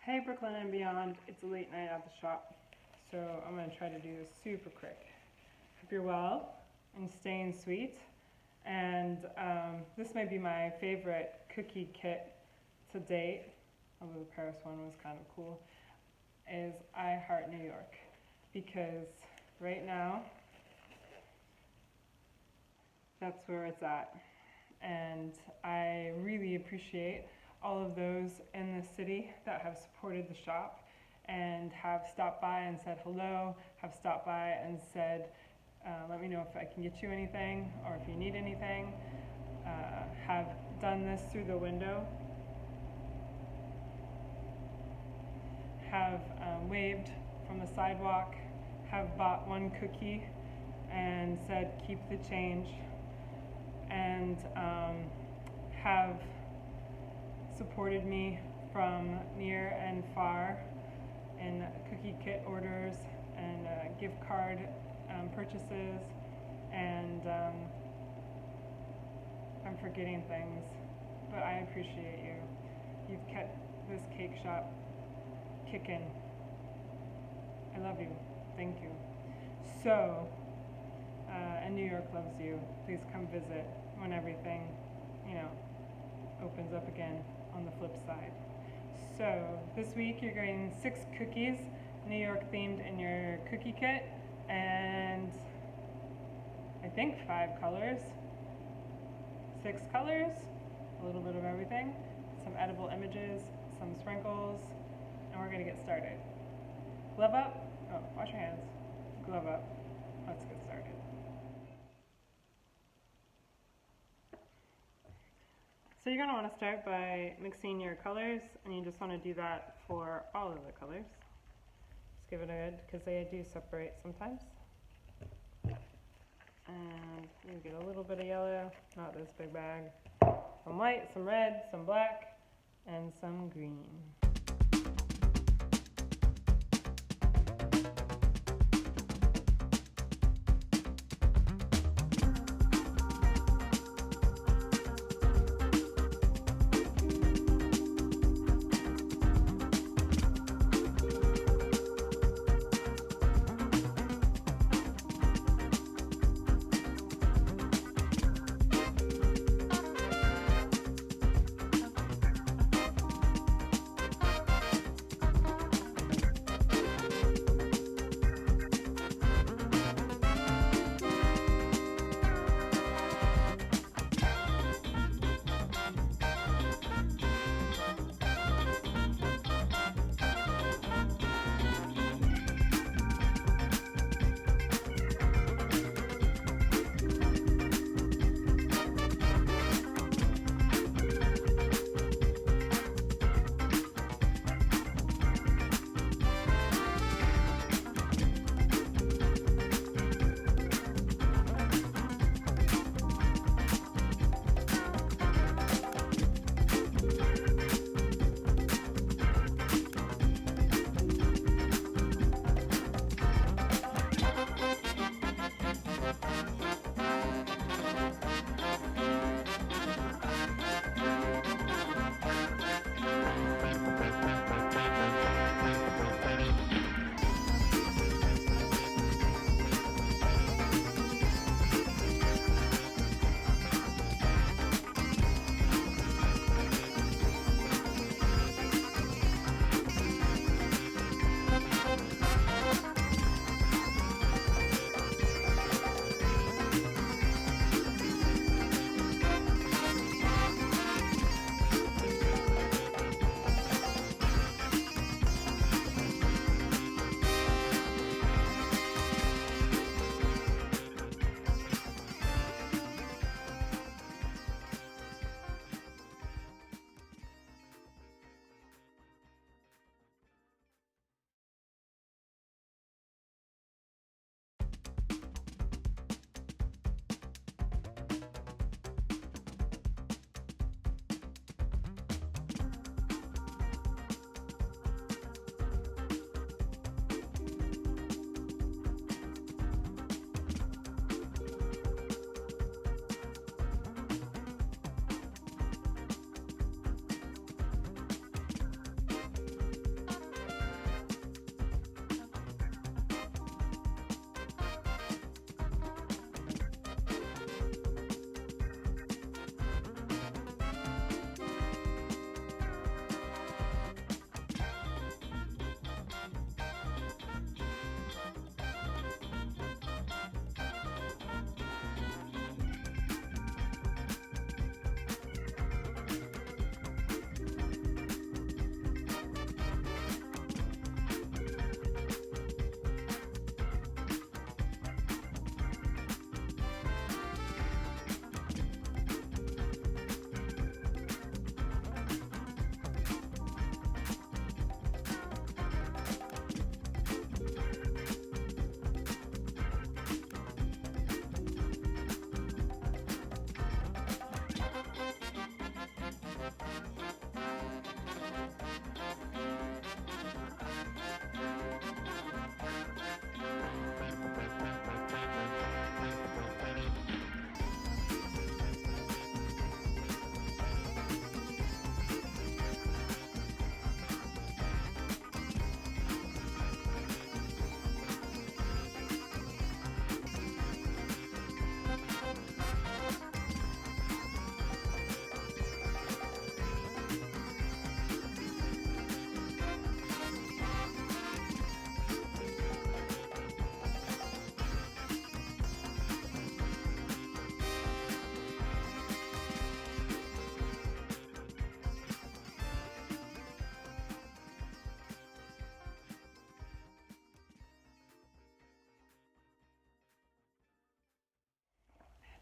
Hey Brooklyn and beyond, it's a late night at the shop, so I'm going to try to do this super quick. Hope you're well and staying sweet. And this may be my favorite cookie kit to date, although the Paris one was kind of cool, is I Heart New York. Because right now, that's where it's at. And I really appreciate all of those in the city that have supported the shop and have stopped by and said hello, have stopped by and said, let me know if I can get you anything or if you need anything, have done this through the window, have waved from the sidewalk, have bought one cookie and said keep the change, and have supported me from near and far in cookie kit orders and gift card purchases, and I'm forgetting things, but I appreciate you. You've kept this cake shop kicking. I love you. Thank you. So, and New York loves you. Please come visit when everything, opens up again on the flip side. So this week you're getting 6 cookies, New York themed in your cookie kit, and I think 5 colors, 6 colors, a little bit of everything, some edible images, some sprinkles, and we're gonna get started. Glove up, wash your hands, glove up, let's get started. So you're going to want to start by mixing your colors, and you just want to do that for all of the colors. Just give it a good, because they do separate sometimes. And you get a little bit of yellow, not this big bag. Some white, some red, some black, and some green.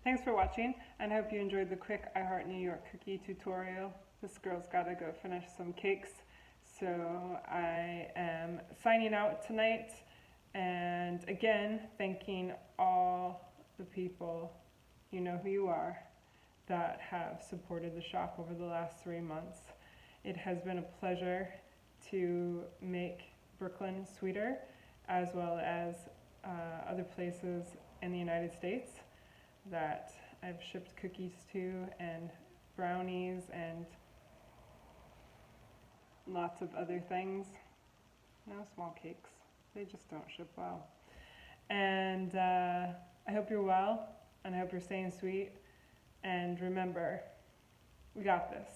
Thanks for watching, and I hope you enjoyed the quick I Heart New York cookie tutorial. This girl's gotta go finish some cakes, so I am signing out tonight, and again, thanking all the people, you know who you are, that have supported the shop over the last 3 months. It has been a pleasure to make Brooklyn sweeter, as well as other places in the United States that I've shipped cookies to, and brownies, and lots of other things. No small cakes, they just don't ship well. And I hope you're well, and I hope you're staying sweet, and remember, we got this.